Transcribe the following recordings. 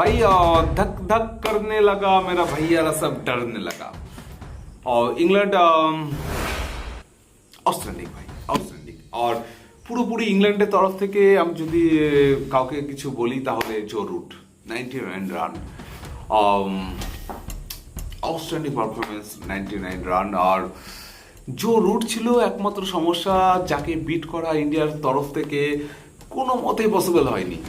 भाई धक धक करने लगा मेरा भैया सब डरने लगा। और इंग्लैंड আউটস্ট্যান্ডিং ভাই, আউটস্ট্যান্ডিং। আর পুরোপুরি ইংল্যান্ডের তরফ থেকে আমি যদি কাউকে কিছু বলি তাহলে Joe Root 99 run, outstanding performance, 99 run. আর জো রুট ছিল একমাত্র সমস্যা, যাকে বিট করা ইন্ডিয়ার তরফ থেকে কোনো মতেই পসিবল হয়নি।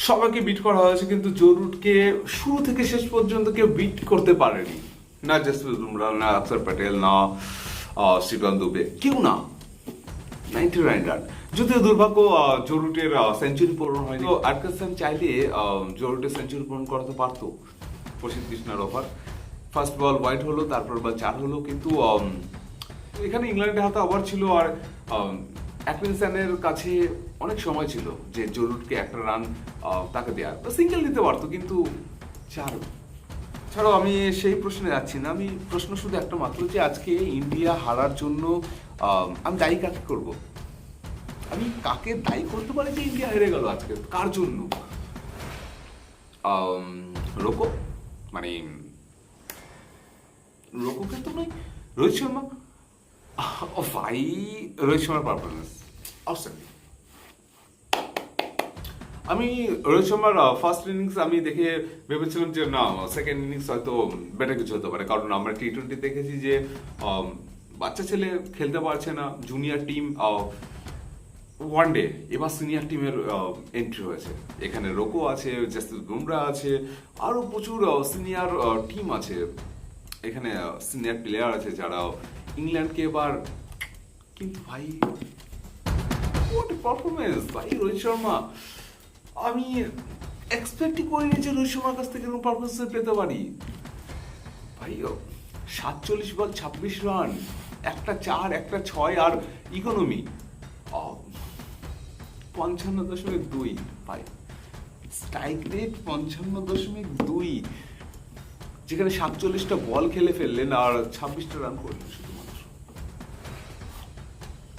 সবাইকে বিট করা হয়েছে কিন্তু জো রুটকে শুরু থেকে শেষ পর্যন্ত কেউ বিট করতে পারেনি, না জসপ্রীত বুমরা, না অক্ষর প্যাটেল, না শ্রীকান্ত দুবে, কেউ না। 99 রান, যদিও দুর্ভাগ্য জো রুটের সেঞ্চুরি পূরণ হয়নি। তো আটকাসান চাইলে জো রুটের সেঞ্চুরি পূরণ করাতে পারতো। প্রসিদ্ধ কৃষ্ণার ওভার, ফার্স্ট বল ওয়াইড হলো, তারপর বল 4 হলো, কিন্তু এখানে ইংল্যান্ডের হাতে ওভার ছিল। আর অ্যাটকিনসনের কাছে অনেক সময় ছিল যে জো রুটকে একটা রান তাকে দেওয়ার, সিঙ্গেল দিতে পারতো, কিন্তু ছাড়াও আমি সেই প্রশ্নে যাচ্ছি না। আমি প্রশ্ন শুধু একটা মাত্র, যে আজকে ইন্ডিয়া হারার জন্য আমি দায়ী কাকে করব? আমি কাকে দায়ী করতে পারি যে ইন্ডিয়া হেরে গেল আজকে? কার জন্য? রোকো, মানে রোকোকে তো নয়, রোহিত শর্মা। ও ভাই, রোহিত শর্মার পারফরমেন্স আউটস্ট্যান্ডিং। আমি রোহিত শর্মার ফার্স্ট ইনিংস আমি দেখে ভেবেছিলাম যে না, সেকেন্ড ইনিংস হয়তো বেটার কিছু হতে পারে, কারণ আমরা টি-20 দেখেছি যে বাচ্চা ছেলে খেলতে পারছে না, জুনিয়র টিম ওয়ান ডে, এবার সিনিয়র টিমের এন্ট্রি হয়েছে। এখানে রোকো আছে, জসপ্রীত বুমরা আছে, আরো প্রচুর সিনিয়র টিম আছে, এখানে সিনিয়র প্লেয়ার আছে যারা ইংল্যান্ডকে এবার, কিন্তু ভাই হোয়াট পারফরমেন্স ভাই রোহিত শর্মা। আমি এক্সপেক্টই করিনি যে রোহিত শর্মার কাছ থেকে এরকম পারফরমেন্স পেতে পারি। ভাই 47 বল 26 রান, একটা 4, একটা 6, আর ইকোনমি 55.2। ভাই স্ট্রাইক রেট 55.2, যেখানে 47টা বল খেলে ফেললেন আর 26টা রান করলেন শুধুমাত্র।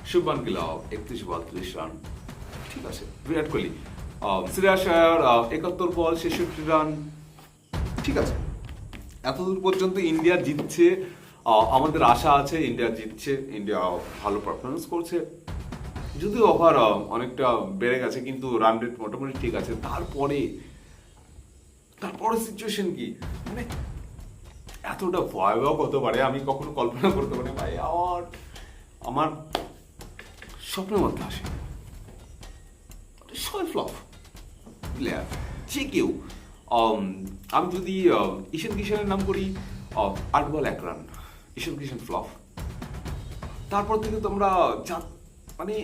শুভমান গিল 31 বল 30 রান, ঠিক আছে। বিরাট কোহলি, শ্রেয়াস আয়ার 71 বল 66 রান, ঠিক আছে। এতদূর পর্যন্ত ইন্ডিয়া জিতছে, আমাদের আশা আছে ইন্ডিয়া জিতছে, ইন্ডিয়া ভালো পারফরমেন্স করছে, যদিও ওভার অনেকটা বেড়ে গেছে, কিন্তু রান রেট মোটামুটি ঠিক আছে। তারপরে সিচুয়েশন কি, মানে এতটা ভয়াবহ হতে পারে আমি কখনো কল্পনা করতে পারি ভাই। আমার স্বপ্নের মধ্যে আসে শোয়েব অফ প্লেয়ার, যে কেউ। আমি যদি ঈশান কিষানের নাম করি, 8 বল 1 রান, ঈশান কিষান ফ্লপ। তারপর থেকে তোমরা মানে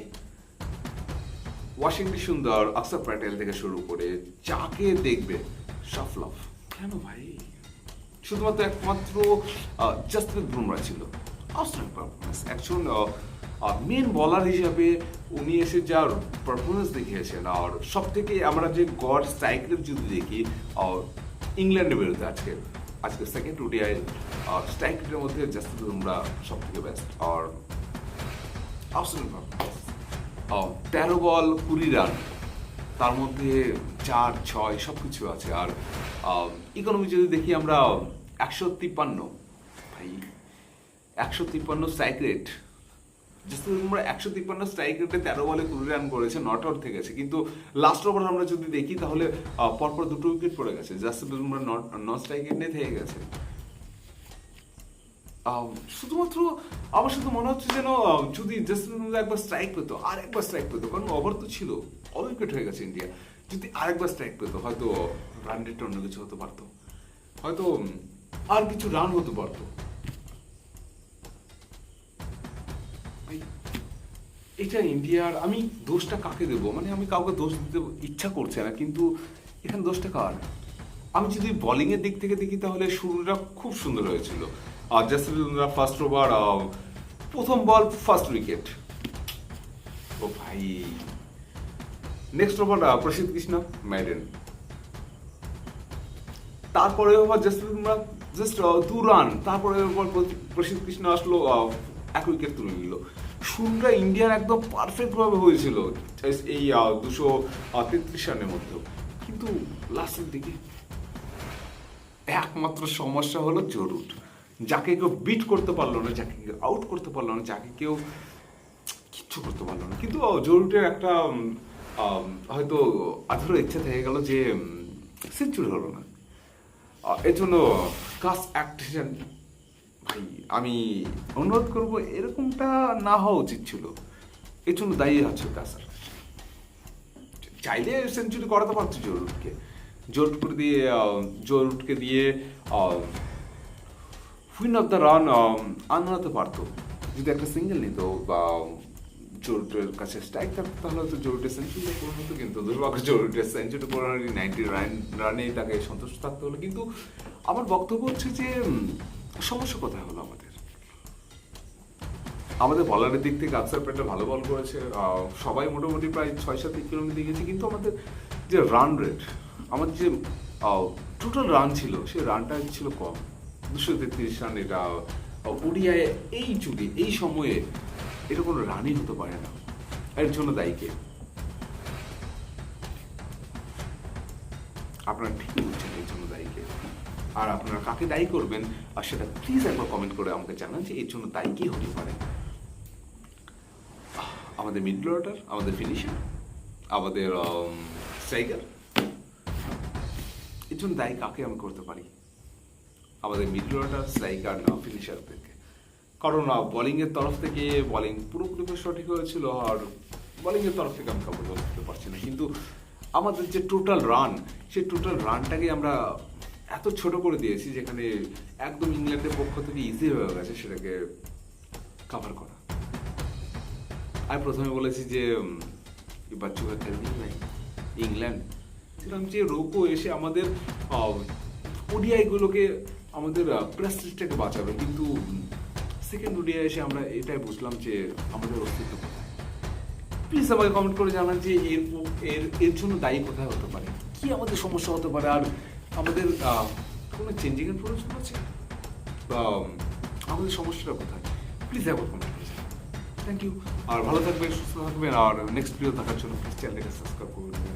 ওয়াশিংটন সুন্দর, অক্ষর প্যাটেল থেকে শুরু করে যাকে দেখবে সব ফ্লপ। কেন ভাই? শুধুমাত্র একমাত্র জসপ্রীত বুমরা ছিল আউটস্ট্যান্ডিং পারফরমেন্স। একজন মেন বলার হিসাবে উনি এসে যা পারফরমেন্স দেখিয়েছেন, আর সব থেকে আমরা যে গড স্ট্রাইক রেট যদি দেখি ইংল্যান্ডের বিরুদ্ধে আজকে সেকেন্ড ওডিআই স্ট্রাইক রেটের মধ্যে জসপ্রীত বুমরা সব থেকে বেস্ট। আর আউটস্ট্যান্ডিং পারফরমেন্স, 13 বল 20 রান, তার মধ্যে 4, 6 সব কিছু আছে। আর ইকোনমি যদি দেখি আমরা 153, ভাই 153 strike rate. Jasprit Bumrah 153 strike রেটে 13 বলে 20 রান করেছে, নট আউট থেকে গেছে। কিন্তু লাস্ট ওভার আমরা যদি দেখি তাহলে পরপর 2 উইকেট পড়ে গেছে, জসপ্রীত বুমরা নন স্ট্রাইক রেটে থেকে গেছে। শুধুমাত্র আমার শুধু মনে হচ্ছে যেন যদি জসপ্রীত বুমরা একবার স্ট্রাইক পেতো, আর একবার স্ট্রাইক পেতো, কারণ ওভার তো ছিল, অল উইকেট হয়ে গেছে ইন্ডিয়া, যদি আরেকবার স্ট্রাইক পেতো হয়তো রান রেটটা অন্য কিছু হতে পারতো, হয়তো আর কিছু রান হতে পারতো। এটা ইন্ডিয়ার, আমি দোষটা কাকে দেবো? মানে আমি কাউকে দোষ দিতে ইচ্ছা করছে না, কিন্তু এখানে দোষটা কার? আমি যদি বোলিং এর দিক থেকে দেখি তাহলে শুরুটা খুব সুন্দর হয়েছিল। আর জসপ্রীত বুমরা ফার্স্ট ওভার, প্রথম বল ফার্স্ট উইকেট, ও ভাই। নেক্সট ওভার প্রসিদ্ধ কৃষ্ণা ম্যাডেন, তারপরে over Jasprit Bumrah just 2 run, তারপরে ওভার প্রসিদ্ধ কৃষ্ণ আসলো, 1 উইকেট তুলে নিল। শুরুটা ইন্ডিয়ার একদম পারফেক্ট ভাবে হয়েছিল এই 233 রানের মধ্যে, কিন্তু লাস্টের দিকে একমাত্র সমস্যা হলো জরুর, যাকে কেউ বিট করতে পারলো না, যাকে কেউ আউট করতে পারলো না, যাকে কেউ কিচ্ছু করতে পারলো না। কিন্তু জরুরের একটা হয়তো আধুরো ইচ্ছা থেকে গেল যে সেঞ্চুরি হলো না। এর জন্য কাস অ্যাক্টিশন ভাই আমি অনুরোধ করব এরকমটা না হওয়া উচিত ছিল। এর জন্য দায়ী আছে কাসার। চাইলে সেঞ্চুরি করাতে পারতো জরুরকে দিয়ে উইন অফ দ্য রান আনাতে পারতো। যদি একটা সিঙ্গেল নিত বা জরুরের কাছে স্ট্রাইক থাকতো তাহলে হয়তো জরুরের সেঞ্চুরি করে হতো, কিন্তু দুর্ভাগ্য জরুরের সেঞ্চুরি করে 90 রানেই তাকে সন্তুষ্ট থাকতে হলো। কিন্তু আমার বক্তব্য হচ্ছে যে সমস্যা কোথায় হলো আমাদের বলারের দিক থেকে আকসার প্যাটেল ভালো বল করেছে, সবাই মোটামুটি প্রায় 6-7 কিলোমিটার দিয়ে গেছে, কিন্তু আমাদের যে রান রেট, আমাদের যে টোটাল রান ছিল সেই রানটা ছিল কম, 233 রান। এটা ওডিআই এই যুগে এই সময়ে এটা কোনো রানই হতে পারে না। এর জন্য দায়ী কে? আপনারা ঠিকই বুঝছেন এর জন্য দায়ী কে, আর আপনারা কাকে দায়ী করবেন আর সেটা প্লিজ একবার কমেন্ট করে আমাকে জানান যে এর জন্য দায়ী কে হতে পারে। আমাদের মিডল অর্ডার, আমাদের ফিনিশার, আমাদের স্ট্রাইকার, এর জন্য দায়ী কাকে আমি করতে পারি? আমাদের মিডল অর্ডার, স্ট্রাইকার না ফিনিশারদেরকে। কারণ বোলিংয়ের তরফ থেকে বোলিং পুরোপুরি সঠিক হয়েছিল, আর বোলিংয়ের তরফ থেকে আমি কাপড় বলতে পারছি না, কিন্তু আমাদের যে টোটাল রান, সেই টোটাল রানটাকে আমরা এত ছোট করে দিয়েছি যেখানে একদম ইংল্যান্ডের পক্ষ থেকে ইজি হয়ে গেছে সেটাকে কভার করা। আমি প্রথমে বলেছি যে বাচ্চু খেলতেই নাই ইংল্যান্ড, সেরকম যে রোকো এসে আমাদের ওডিআইগুলোকে আমাদের প্রেস্টিজটাকে বাঁচাবে, কিন্তু সেকেন্ড ওডিআই এসে আমরা এটাই বুঝলাম যে আমাদের অস্তিত্ব কোথায়। প্লিজ আমাকে কমেন্ট করে জানান যে এর জন্য দায়ী কোথায় হতে পারে, কি আমাদের সমস্যা হতে পারে, আর আমাদের কোনো চেঞ্জিংয়ের প্রয়োজন আছে বা আমাদের সমস্যাটা কোথায়। প্লিজ একবার কমেন্ট করে জানান। থ্যাংক ইউ, আর ভালো থাকবেন, সুস্থ থাকবেন, আর নেক্সট ভিডিও দেখার জন্য প্লিজ চ্যানেলটাকে সাবস্ক্রাইব করে দেবেন।